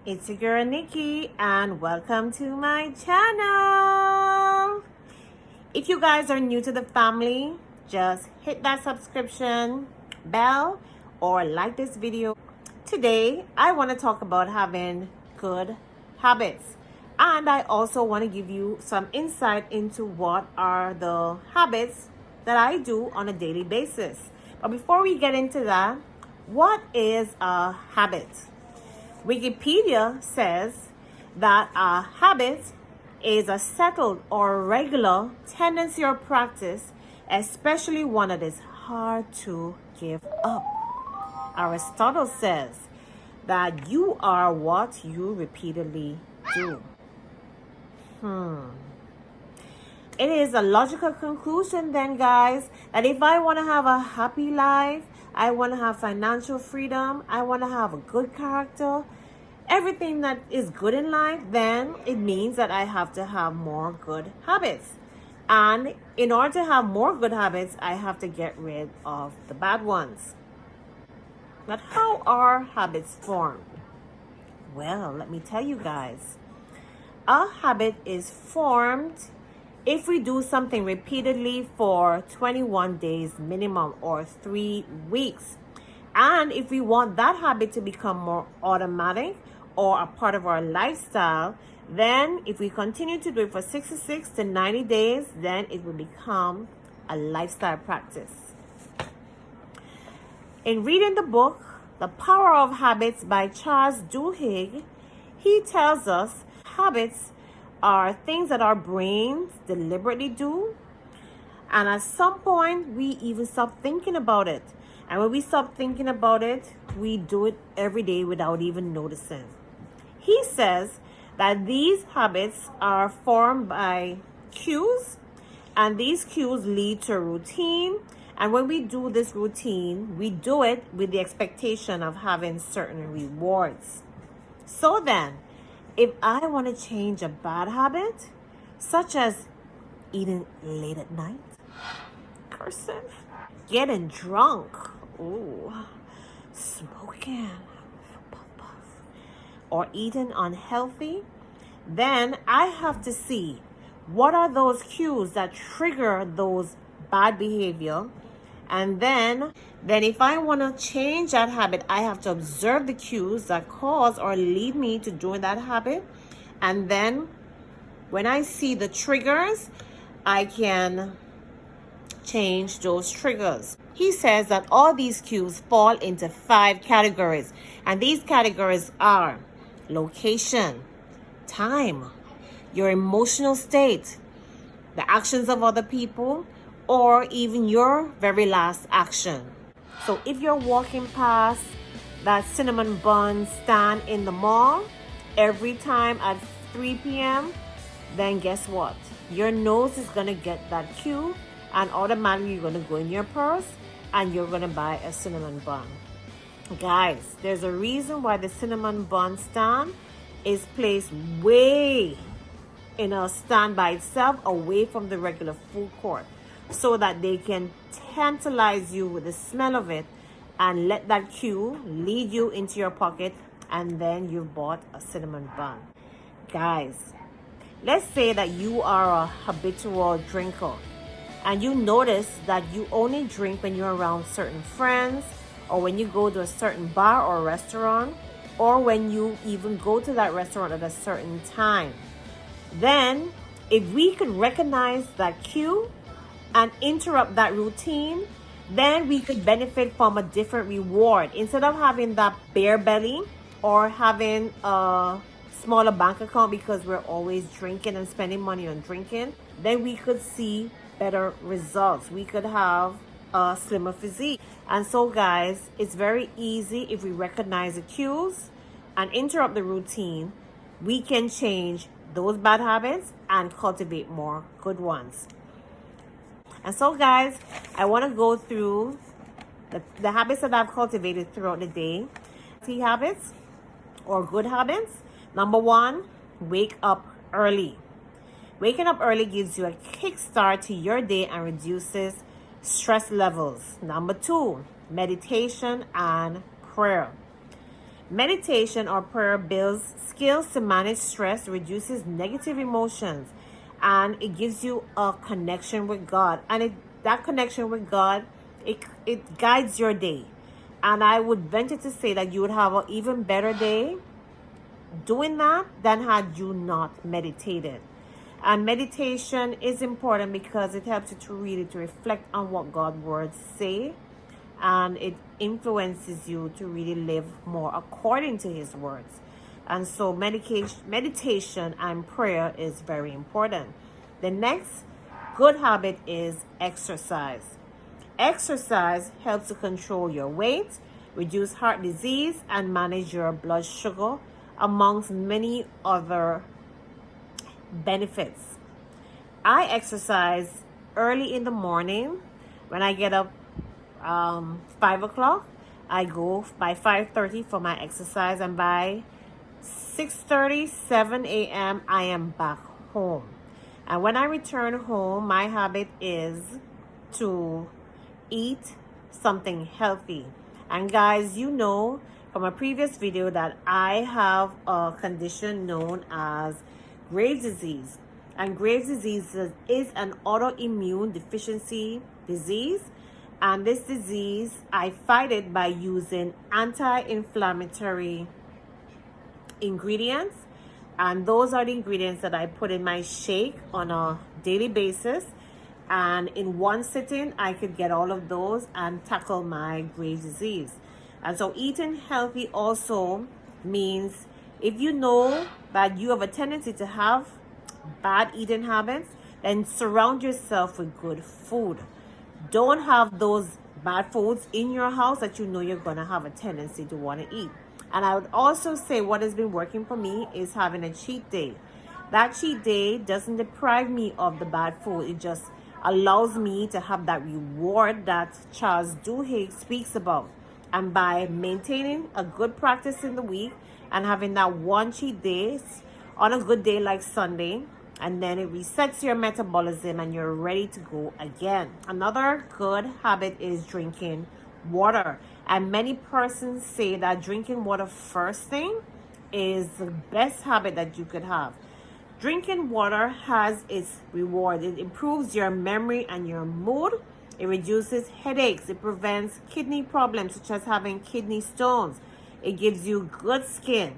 It's your girl Nikki and welcome to my channel. If you guys are new to the family, just hit that subscription bell or like this video. Today, I want to talk about having good habits. And I also want to give you some insight into what are the habits that I do on a daily basis. But before we get into that, what is a habit? Wikipedia says that a habit is a settled or regular tendency or practice, especially one that is hard to give up. Aristotle says that you are what you repeatedly do. It is a logical conclusion then, guys, that if I want to have a happy life, I want to have financial freedom, I want to have a good character, everything that is good in life, then it means that I have to have more good habits. And in order to have more good habits, I have to get rid of the bad ones. But how are habits formed? Well, let me tell you guys. A habit is formed if we do something repeatedly for 21 days minimum or 3 weeks. And if we want that habit to become more automatic or a part of our lifestyle, then if we continue to do it for 66 to 90 days, then it will become a lifestyle practice. In reading the book, The Power of Habits by Charles Duhigg, he tells us habits are things that our brains deliberately do. And at some point, we even stop thinking about it. And when we stop thinking about it, we do it every day without even noticing. He says that these habits are formed by cues, and these cues lead to routine. And when we do this routine, we do it with the expectation of having certain rewards. So then, if I want to change a bad habit, such as eating late at night, cursing, getting drunk, smoking, or eating unhealthy, then I have to see what are those cues that trigger those bad behavior. And then if I want to change that habit, I have to observe the cues that cause or lead me to doing that habit. And then when I see the triggers, I can change those triggers. He says that all these cues fall into 5 categories. And these categories are location, time, your emotional state, the actions of other people, or even your very last action. So if you're walking past that cinnamon bun stand in the mall every time at 3 p.m., then guess what? Your nose is going to get that cue, and automatically you're going to go in your purse and you're going to buy a cinnamon bun. Guys, there's a reason why the cinnamon bun stand is placed way in a stand by itself, away from the regular food court, so that they can tantalize you with the smell of it and let that cue lead you into your pocket, and then you've bought a cinnamon bun. Guys, let's say that you are a habitual drinker and you notice that you only drink when you're around certain friends, or when you go to a certain bar or restaurant, or when you even go to that restaurant at a certain time. Then if we could recognize that cue and interrupt that routine, then we could benefit from a different reward. Instead of having that bare belly or having a smaller bank account because we're always drinking and spending money on drinking, then we could see better results. We could have a slimmer physique. And so guys, it's very easy. If we recognize the cues and interrupt the routine, we can change those bad habits and cultivate more good ones. And so guys, I want to go through the habits that I've cultivated throughout the day. 3 habits or good habits. Number 1, wake up early. Waking up early gives you a kickstart to your day and reduces stress levels. Number 2, meditation and prayer. Meditation or prayer builds skills to manage stress, reduces negative emotions, and it gives you a connection with God. And that connection with God, it guides your day. And I would venture to say that you would have an even better day doing that than had you not meditated. And meditation is important because it helps you to really to reflect on what God's words say, and it influences you to really live more according to his words. And so meditation and prayer is very important. The next good habit is exercise. Exercise helps to control your weight, reduce heart disease, and manage your blood sugar, amongst many other benefits. I exercise early in the morning. When I get up 5 o'clock, I go by 5:30 for my exercise, and by 6:30, 7 a.m. I am back home. And when I return home, my habit is to eat something healthy. And guys, you know from a previous video that I have a condition known as Graves' disease. And Graves' disease is an autoimmune deficiency disease. And this disease, I fight it by using anti-inflammatory ingredients. And those are the ingredients that I put in my shake on a daily basis. And in one sitting, I could get all of those and tackle my Graves' disease. And so eating healthy also means if you know that you have a tendency to have bad eating habits, then surround yourself with good food. Don't have those bad foods in your house that you know you're going to have a tendency to want to eat. And I would also say what has been working for me is having a cheat day. That cheat day doesn't deprive me of the bad food. It just allows me to have that reward that Charles Duhigg speaks about. And by maintaining a good practice in the week and having that one cheat day on a good day like Sunday, and then it resets your metabolism and you're ready to go again. Another good habit is drinking water. And many persons say that drinking water first thing is the best habit that you could have. Drinking water has its reward. It improves your memory and your mood. It reduces headaches. It prevents kidney problems such as having kidney stones. It gives you good skin.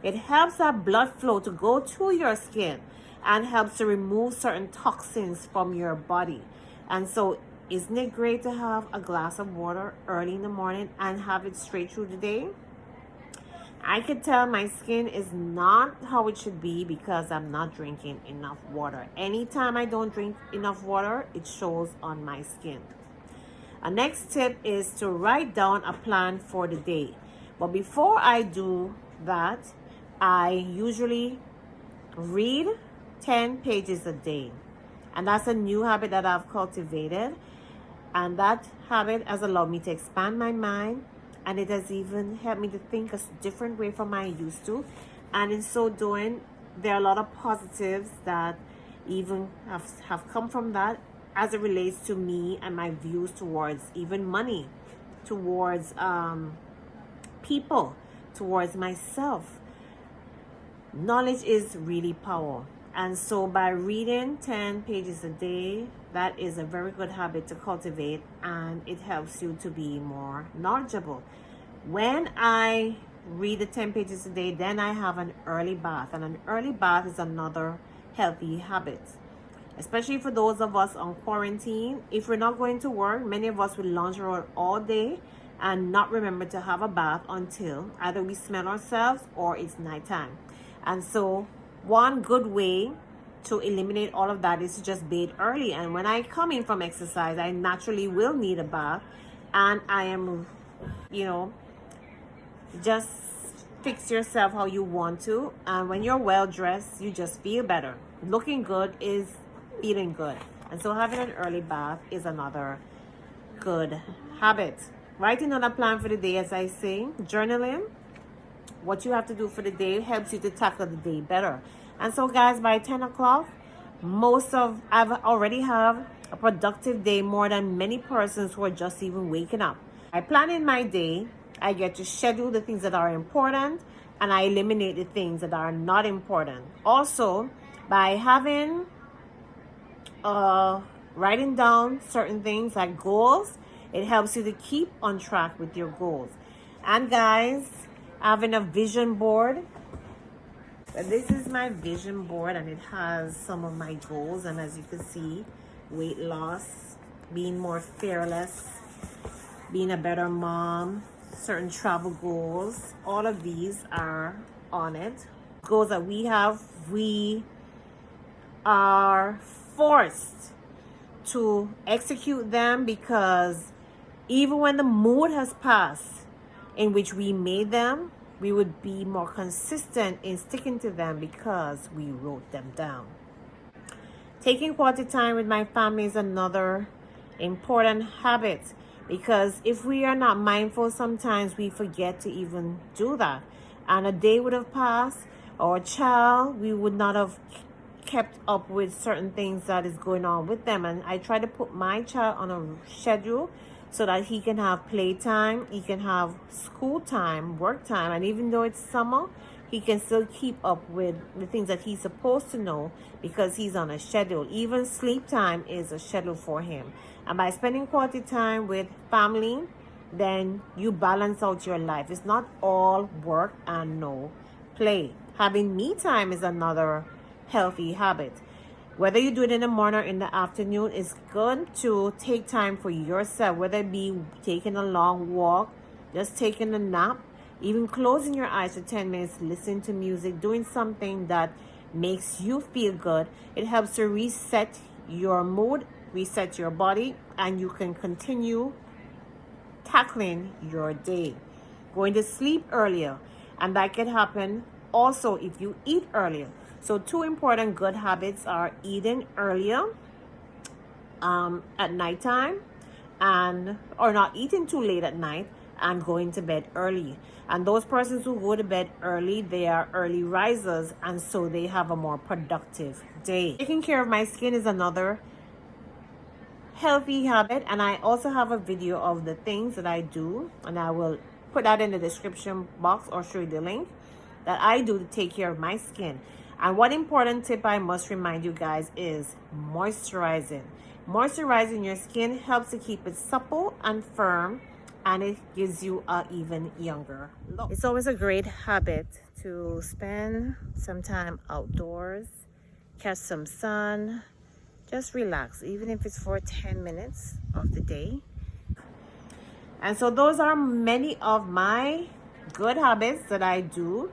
It helps that blood flow to go to your skin and helps to remove certain toxins from your body. And so isn't it great to have a glass of water early in the morning and have it straight through the day? I could tell my skin is not how it should be because I'm not drinking enough water. Anytime I don't drink enough water, it shows on my skin. A next tip is to write down a plan for the day. But before I do that, I usually read 10 pages a day. And that's a new habit that I've cultivated. And that habit has allowed me to expand my mind. And it has even helped me to think a different way from I used to. And in so doing, there are a lot of positives that even have come from that as it relates to me and my views towards even money, towards people, towards myself. Knowledge is really power. And so by reading 10 pages a day, that is a very good habit to cultivate, and it helps you to be more knowledgeable. When I read the 10 pages a day, then I have an early bath. And an early bath is another healthy habit. Especially for those of us on quarantine. If we're not going to work, many of us will lounge around all day and not remember to have a bath until either we smell ourselves or it's nighttime. And so one good way to eliminate all of that is to just bathe early. And when I come in from exercise, I naturally will need a bath. And I am, just fix yourself how you want to. And when you're well dressed, you just feel better. Looking good is feeling good. And so having an early bath is another good habit. Writing on a plan for the day, as I say, journaling what you have to do for the day helps you to tackle the day better. And so guys, by 10 o'clock, I've already have a productive day more than many persons who are just even waking up. I plan in my day I get to schedule the things that are important, and I eliminate the things that are not important. Also, by having writing down certain things like goals, it helps you to keep on track with your goals. And guys, having a vision board. This is my vision board, and it has some of my goals. And as you can see, weight loss, being more fearless, being a better mom, certain travel goals, all of these are on it. Goals that we have, we are forced to execute them, because even when the mood has passed in which we made them, we would be more consistent in sticking to them because we wrote them down. Taking quality time with my family is another important habit, because if we are not mindful, sometimes we forget to even do that. And a day would have passed, or a child, we would not have kept up with certain things that is going on with them. And I try to put my child on a schedule so that he can have playtime, he can have school time, work time, and even though it's summer, he can still keep up with the things that he's supposed to know because he's on a schedule. Even sleep time is a schedule for him. And by spending quality time with family, then you balance out your life. It's not all work and no play. Having me time is another healthy habit. Whether you do it in the morning or in the afternoon, it's good to take time for yourself, whether it be taking a long walk, just taking a nap, even closing your eyes for 10 minutes, listening to music, doing something that makes you feel good. It helps to reset your mood, reset your body, and you can continue tackling your day. Going to sleep earlier, and that can happen also if you eat earlier. So 2 important good habits are eating earlier at nighttime, or not eating too late at night, and going to bed early. And those persons who go to bed early, they are early risers, and so they have a more productive day. Taking care of my skin is another healthy habit, and I also have a video of the things that I do, and I will put that in the description box or show you the link that I do to take care of my skin. And one important tip I must remind you guys is moisturizing. Moisturizing your skin helps to keep it supple and firm, and it gives you an even younger look. It's always a great habit to spend some time outdoors, catch some sun, just relax, even if it's for 10 minutes of the day. And so those are many of my good habits that I do.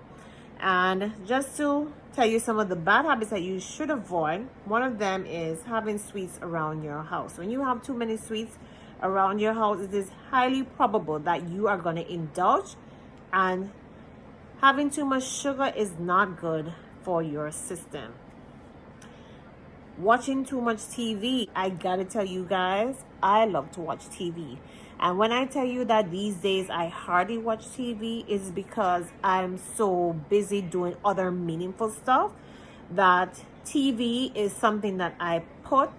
And just to tell you some of the bad habits that you should avoid, one of them is having sweets around your house. When you have too many sweets around your house, it is highly probable that you are going to indulge, and having too much sugar is not good for your system. Watching too much TV, I gotta tell you guys, I love to watch TV. And when I tell you that these days I hardly watch TV, is because I'm so busy doing other meaningful stuff that TV is something that I put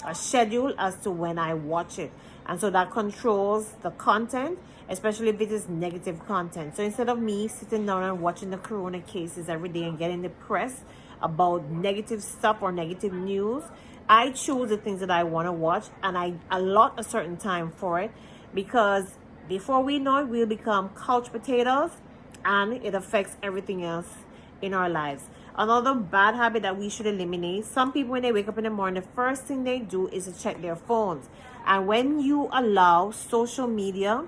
a schedule as to when I watch it. And so that controls the content, especially if it is negative content. So instead of me sitting down and watching the corona cases every day and getting depressed about negative stuff or negative news, I choose the things that I want to watch, and I allot a certain time for it, because before we know it, we'll become couch potatoes, and it affects everything else in our lives. Another bad habit that we should eliminate, some people when they wake up in the morning, the first thing they do is to check their phones. And when you allow social media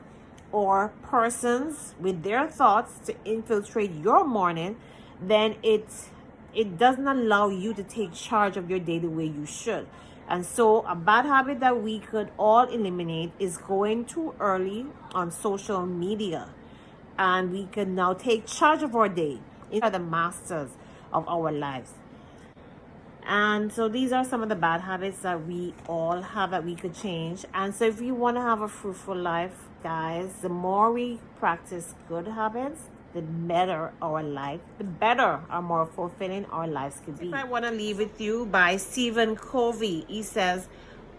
or persons with their thoughts to infiltrate your morning, then it doesn't allow you to take charge of your day the way you should. And so a bad habit that we could all eliminate is going too early on social media. And we can now take charge of our day. We are the masters of our lives. And so these are some of the bad habits that we all have that we could change. And so if you want to have a fruitful life, guys, the more we practice good habits, the better our life, the better or more fulfilling our lives could be. I want to leave with you by Stephen Covey. He says,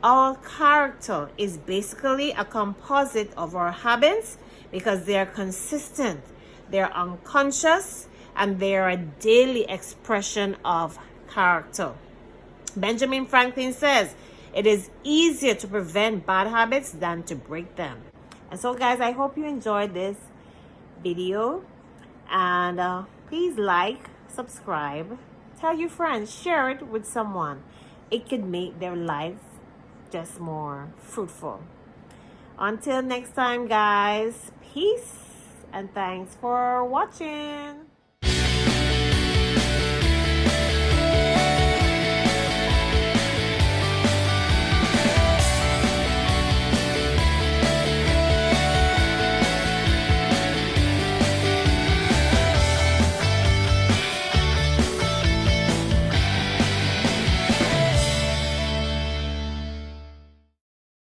our character is basically a composite of our habits, because they're consistent, they're unconscious, and they're a daily expression of character. Benjamin Franklin says, it is easier to prevent bad habits than to break them. And so guys, I hope you enjoyed this video, and please like, subscribe, tell your friends, share it with someone. It could make their life just more fruitful. Until next time guys, peace and thanks for watching.